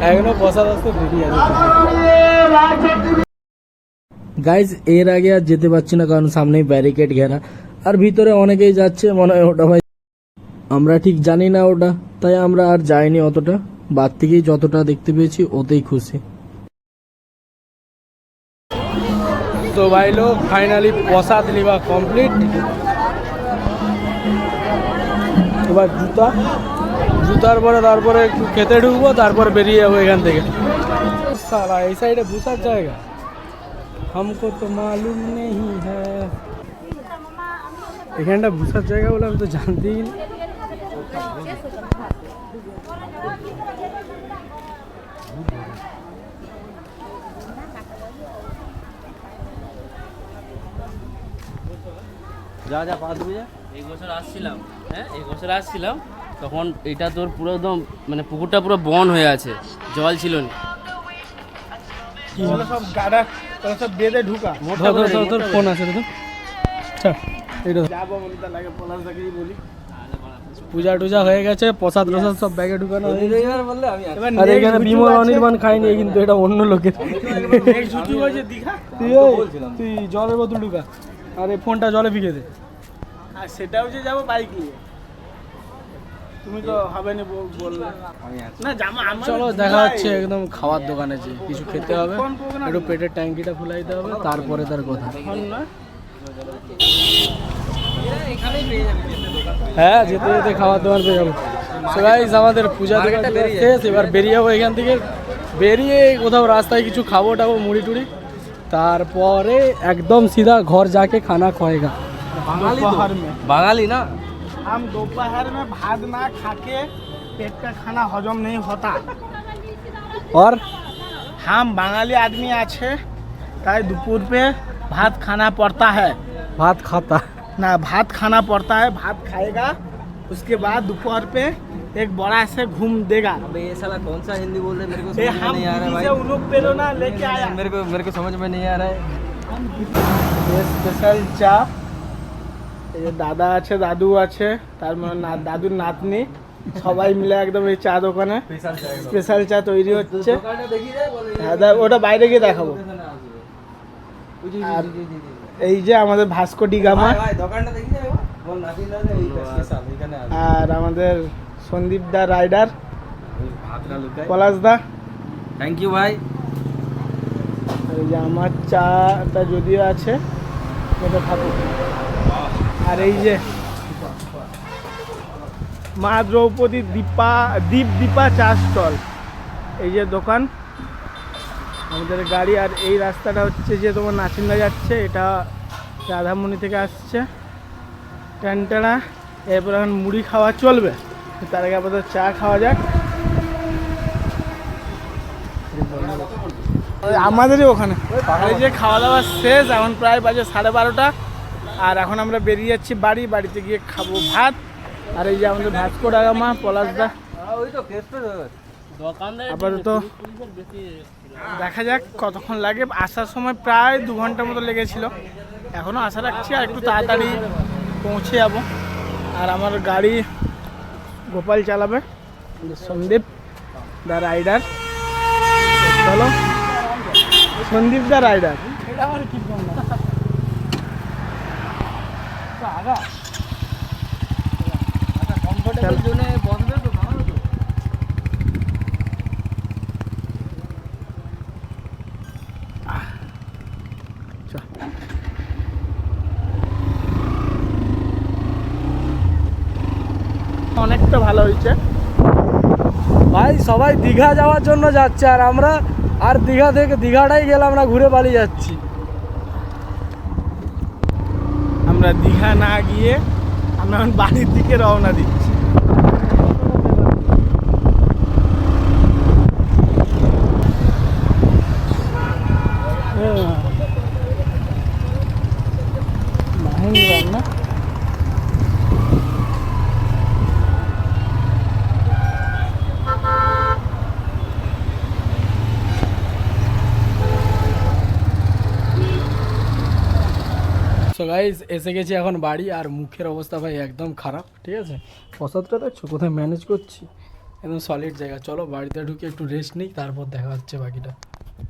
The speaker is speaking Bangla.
এখনো প্রসাদ আসতে দেরি আছে। গাইজ এর আগে আর যেতে পারছি না, কারণ সামনেই ব্যারিকেড ঘেরা, আর ভিতরে অনেকেই যাচ্ছে, মনে হয় ওটা ভাই আমরা ঠিক জানি না ওটা, তাই আমরা আর যাইনি অতটা, বাদ থেকেই যতটা দেখতে পেয়েছি ওতেই খুশি। তো ভাই লোক ফাইনালি প্রসাদ লিবা কমপ্লিট। এবার জুতার পরে তারপরে একটু খেতে ঢুকবো, তারপর বেরিয়ে যাবো এখান থেকে। সালা এই সাইডে বসার জায়গা हमको तो मालूम नहीं है, এখানটা বসার জায়গা বলে আমি তো জানতেই না। যা যা পা ধুবে যা। এই বছর আসছিলাম তখন এটা তোর পুরো একদম মানে পুকুরটা পুরো বন হয়ে আছে, জল ছিল না। সব গাড়া সব বেঁধে ঢুকা। তোর ফোন আছে তো, পূজা টুজা হয়ে গেছে, প্রসাদ প্রসাদ সব ব্যাগে ঢুকানো হয়ে গেছে। আর এখানে বিমল অনির্বাণ খাইনি, কিন্তু এটা অন্য লোকের। তুই জলের বোতল ঢুকা, আর এই ফোনটা জলে ভিগে দে। আর সেটাও যে যাবো বাইক নিয়ে, তুমি তো হবে না বললে না। চলো দেখা হচ্ছে একদম খাওয়ার দোকানে, যে কিছু খেতে হবে, একটু পেটের ট্যাঙ্কিটা ফুলাইতে হবে, তারপরে তার কথা। হ্যাঁ যেতে যেতে খাওয়ার দোকান পেয়ে যাবো। গাইস আমাদের পূজা দোকান শেষ, এবার বেরিয়ে যাবো এখান থেকে। বেরিয়ে কোথাও রাস্তায় কিছু খাবো টাবো, মুড়ি টুড়ি, তারপরে একদম সিধা ঘর जाके खाना खाएगा। বাঙালি না, हम दोपहर में भात ना खा के पेट का खाना हजम नहीं होता। और हम बाঙाली आदमी आछे ताई दोपहर पे भात खाना पड़ता है भात खाता ना, भात खाना पड़ता है। भात खाएगा, उसके बाद दोपहर पे एक बड़ा से घूम देगा। अबे ये साला कौन सा हिंदी बोल रहे, मेरे को ये समझ में हम नहीं आ रहा से उन लोग पेरोना लेके आया। भाई, मेरे को समझ में नहीं आ रहा है। ये स्पेशल चा, এই দাদা আছে, দাদু আছে, তার মানে দাদুর নাতনি, সবাই মিলে একদম এই চা দোকানে স্পেশাল চা তৈরি হচ্ছে। হ্যাঁ ওটা বাইরে গিয়ে দেখাবো। আর এই যে আমাদের ভাস্কো গামা, আর আমাদের সন্দীপ দা রাইডার, পলাশ দা, থ্যাংক ইউ ভাই। আর এই যে আমার চাটা যদিও আছে, এটা খাবো। আর এই যে মা দ্রৌপদী দীপা চা স্টল, এই যে দোকান, আমাদের গাড়ি। আর এই রাস্তাটা হচ্ছে যে তোমার নাচিন্দা যাচ্ছে, এটা রাধামণি থেকে আসছে ট্যানটানা। এরপর এখন মুড়ি খাওয়া চলবে, তার আগে আপাতত চা খাওয়া যাক। আমাদেরই ওখানে এই যে খাওয়া দাওয়া শেষ, এখন প্রায় বাজে 12:30, আর এখন আমরা বেরিয়ে যাচ্ছি বাড়িতে গিয়ে খাবো ভাত। আর এই যে আমাদের ভাস্কো গামা, পলাশদা, আপাতত দেখা যাক কতক্ষণ লাগে। আসার সময় প্রায় 2 ঘন্টার মতো লেগেছিল, এখনও আশা রাখছি আর একটু তাড়াতাড়ি পৌঁছে যাবো। আর আমার গাড়ি গোপাল চালাবে, সন্দীপ দা রাইডার। চলো সন্দীপ দা রাইডার, এটা আমার কি আগা কমফোর্টেবল জোনে বসবে তো ভালো তো। অনেকটা ভালো হয়েছে ভাই, সবাই দীঘা যাওয়ার জন্য যাচ্ছে, আর আমরা আর দীঘা থেকে দীঘাটাই গেলাম না, ঘুরে পালিয়ে যাচ্ছি। আমরা দীঘা না গিয়ে আমরা এখন বাড়ির দিকে রওনা দিচ্ছি। না সো গাইস এসে গেছি এখন বাড়ি, আর মুখের অবস্থা ভাই একদম খারাপ। ঠিক আছে, প্রসাদটা দেখছো কোথায় ম্যানেজ করছি, একদম সলিড জায়গা। চলো বাড়িতে ঢুকে একটু রেস্ট নিই, তারপর দেখা হচ্ছে বাকিটা।